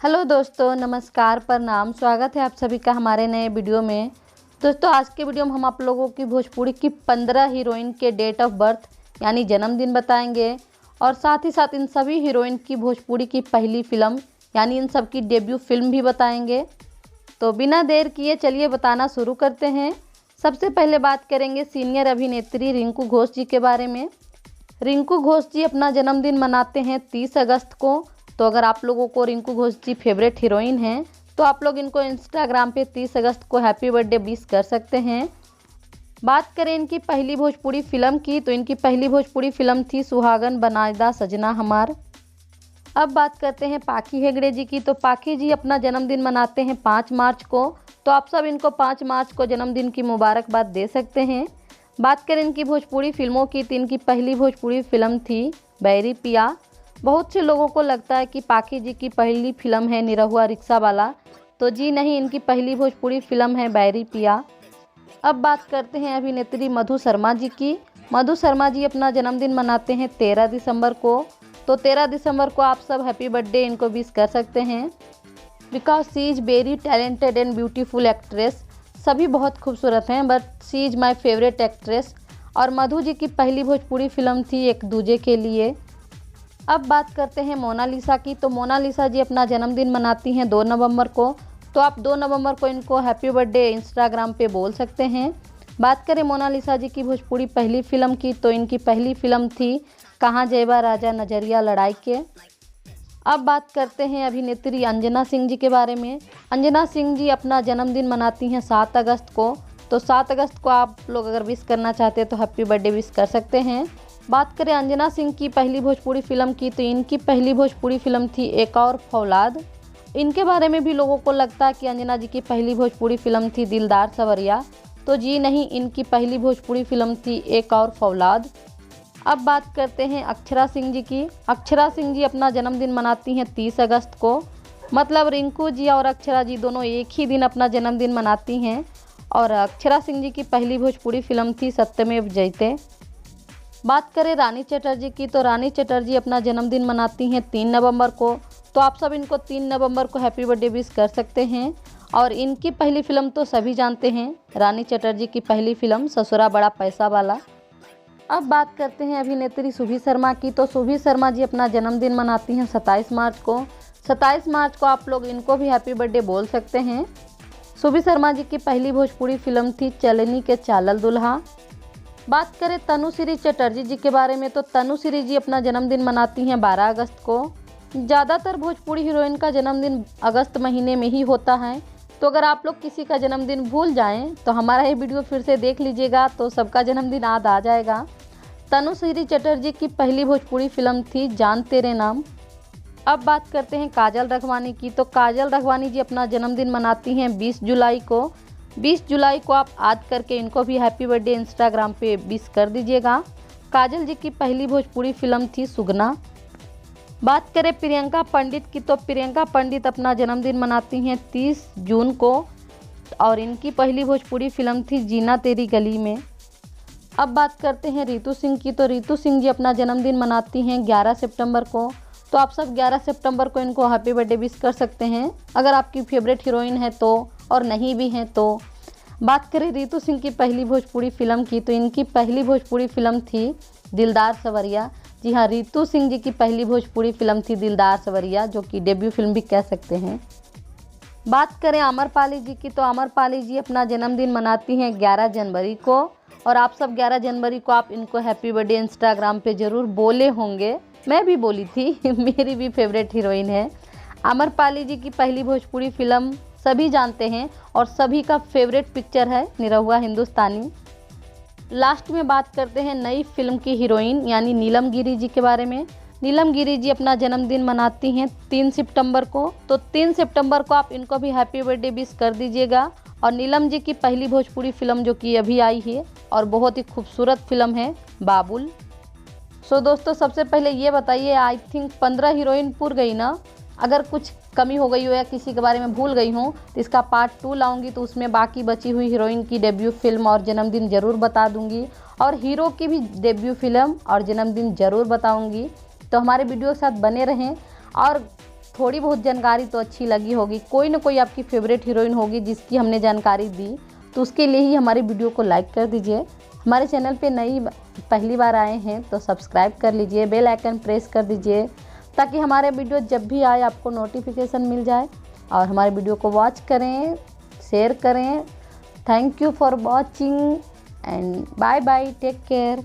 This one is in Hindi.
हेलो दोस्तों, नमस्कार, प्रणाम। स्वागत है आप सभी का हमारे नए वीडियो में। दोस्तों, आज के वीडियो में हम आप लोगों की भोजपुरी की 15 हीरोइन के डेट ऑफ बर्थ यानी जन्मदिन बताएंगे और साथ ही साथ इन सभी हीरोइन की भोजपुरी की पहली फिल्म यानी इन सब की डेब्यू फिल्म भी बताएंगे। तो बिना देर किए चलिए बताना शुरू करते हैं। सबसे पहले बात करेंगे सीनियर अभिनेत्री रिंकू घोष जी के बारे में। रिंकू घोष जी अपना जन्मदिन मनाते हैं 30 अगस्त को। तो अगर आप लोगों को रिंकू घोष जी फेवरेट हीरोइन हैं तो आप लोग इनको इंस्टाग्राम पे 30 अगस्त को हैप्पी बर्थडे विश कर सकते हैं। बात करें इनकी पहली भोजपुरी फिल्म की तो इनकी पहली भोजपुरी फिल्म थी सुहागन बनादा सजना हमार। अब बात करते हैं पाखी हेगड़े जी की। तो पाखी जी अपना जन्मदिन मनाते हैं 5 मार्च को। तो आप सब इनको 5 मार्च को जन्मदिन की मुबारकबाद दे सकते हैं। बात करें इनकी भोजपुरी फिल्मों की तो इनकी पहली भोजपुरी फिल्म थी बैरी पिया। बहुत से लोगों को लगता है कि पाखी जी की पहली फिल्म है निरहुआ रिक्शा वाला, तो जी नहीं, इनकी पहली भोजपुरी फिल्म है बैरी पिया। अब बात करते हैं अभिनेत्री मधु शर्मा जी की। मधु शर्मा जी अपना जन्मदिन मनाते हैं 13 दिसंबर को। तो 13 दिसंबर को आप सब हैप्पी बर्थडे इनको विश कर सकते हैं। Because she is very talented and beautiful actress. सभी बहुत खूबसूरत हैं but she is my favourite actress. और मधु जी की पहली भोजपुरी फिल्म थी एक दूजे के लिए। अब बात करते हैं मोनालिसा की। तो मोनालिसा जी अपना जन्मदिन मनाती हैं 2 नवंबर को। तो आप 2 नवंबर को इनको हैप्पी बर्थडे इंस्टाग्राम पे बोल सकते हैं। बात करें मोनालिसा जी की भोजपुरी पहली फिल्म की तो इनकी पहली फिल्म थी कहाँ जयबा राजा नजरिया लड़ाई के। अब बात करते हैं अभिनेत्री अंजना सिंह जी के बारे में। अंजना सिंह जी अपना जन्मदिन मनाती हैं 7 अगस्त को। तो 7 अगस्त को आप लोग अगर विश करना चाहते हैं तो हैप्पी बर्थडे विश कर सकते हैं। बात करें अंजना सिंह की पहली भोजपुरी फिल्म की तो इनकी पहली भोजपुरी फिल्म थी एक और फौलाद। इनके बारे में भी लोगों को लगता है कि अंजना जी की पहली भोजपुरी फिल्म थी दिलदार सवरिया, तो जी नहीं, इनकी पहली भोजपुरी फिल्म थी एक और फौलाद। अब बात करते हैं अक्षरा सिंह जी की। अक्षरा सिंह जी अपना जन्मदिन मनाती हैं 30 अगस्त को। मतलब रिंकू जी और अक्षरा जी दोनों एक ही दिन अपना जन्मदिन मनाती हैं। और अक्षरा सिंह जी की पहली भोजपुरी फिल्म थी सत्यमेव जयते। बात करें रानी चटर्जी की तो रानी चटर्जी अपना जन्मदिन मनाती हैं 3 नवंबर को। तो आप सब इनको 3 नवंबर को हैप्पी बर्थडे विश कर सकते हैं। और इनकी पहली फिल्म तो सभी जानते हैं, रानी चटर्जी की पहली फिल्म ससुरा बड़ा पैसा वाला। अब बात करते हैं अभिनेत्री सुभी शर्मा की। तो सुभी शर्मा जी अपना जन्मदिन मनाती हैं 27 मार्च को। 27 मार्च को आप लोग इनको भी हैप्पी बर्थडे बोल सकते हैं। सुभी शर्मा जी की पहली भोजपुरी फिल्म थी चलनी के चालल दुल्हा। बात करें तनुश्री चटर्जी जी के बारे में तो तनुश्री जी अपना जन्मदिन मनाती हैं 12 अगस्त को। ज़्यादातर भोजपुरी हीरोइन का जन्मदिन अगस्त महीने में ही होता है। तो अगर आप लोग किसी का जन्मदिन भूल जाएं तो हमारा ये वीडियो फिर से देख लीजिएगा तो सबका जन्मदिन याद आ जाएगा। तनुश्री चटर्जी की पहली भोजपुरी फिल्म थी जान तेरे नाम। अब बात करते हैं काजल राघवानी की। तो काजल राघवानी जी अपना जन्मदिन मनाती हैं 20 जुलाई को। 20 जुलाई को आप याद करके इनको भी हैप्पी बर्थडे इंस्टाग्राम पे विश कर दीजिएगा। काजल जी की पहली भोजपुरी फिल्म थी सुगना। बात करें प्रियंका पंडित की तो प्रियंका पंडित अपना जन्मदिन मनाती हैं 30 जून को। और इनकी पहली भोजपुरी फिल्म थी जीना तेरी गली में। अब बात करते हैं रितु सिंह की। तो रितु सिंह जी अपना जन्मदिन मनाती हैं 11 सितंबर को। तो आप सब 11 सितंबर को इनको हैप्पी बर्थडे विश कर सकते हैं अगर आपकी फेवरेट हीरोइन है तो, और नहीं भी हैं तो। बात करें रितु सिंह की पहली भोजपुरी फिल्म की तो इनकी पहली भोजपुरी फिल्म थी दिलदार सवरिया। जी हाँ, रितु सिंह जी की पहली भोजपुरी फिल्म थी दिलदार सवरिया, जो कि डेब्यू फिल्म भी कह सकते हैं। बात करें आम्रपाली जी की तो आम्रपाली जी अपना जन्मदिन मनाती हैं 11 जनवरी को। और आप सब 11 जनवरी को आप इनको हैप्पी बर्थडे इंस्टाग्राम पे ज़रूर बोले होंगे। मैं भी बोली थी मेरी भी फेवरेट हीरोइन है। आम्रपाली जी की पहली भोजपुरी फिल्म सभी जानते हैं और सभी का फेवरेट पिक्चर है निरहुआ हिंदुस्तानी। लास्ट में बात करते हैं नई फिल्म की हीरोइन यानी नीलम गिरी जी के बारे में। नीलम गिरी जी अपना जन्मदिन मनाती हैं 3 सितंबर को। तो 3 सितंबर को आप इनको भी हैप्पी बर्थडे विश कर दीजिएगा। और नीलम जी की पहली भोजपुरी फिल्म जो कि अभी आई है और बहुत ही खूबसूरत फिल्म है बाबुल। सो दोस्तों, सबसे पहले ये बताइए, आई थिंक 15 हीरोइन पूर गई ना। अगर कुछ कमी हो गई हो या किसी के बारे में भूल गई हूँ तो इसका पार्ट 2 लाऊंगी, तो उसमें बाकी बची हुई हीरोइन की डेब्यू फिल्म और जन्मदिन ज़रूर बता दूंगी। और हीरो की भी डेब्यू फिल्म और जन्मदिन ज़रूर बताऊंगी। तो हमारे वीडियो के साथ बने रहें। और थोड़ी बहुत जानकारी तो अच्छी लगी होगी, कोई ना कोई आपकी फेवरेट हीरोइन होगी जिसकी हमने जानकारी दी, तो उसके लिए ही हमारी वीडियो को लाइक कर दीजिए। हमारे चैनल पे पहली बार आए हैं तो सब्सक्राइब कर लीजिए, बेल आइकन प्रेस कर दीजिए ताकि हमारे वीडियो जब भी आए आपको नोटिफिकेशन मिल जाए। और हमारे वीडियो को वॉच करें, शेयर करें। Thank you for watching and bye bye, take care.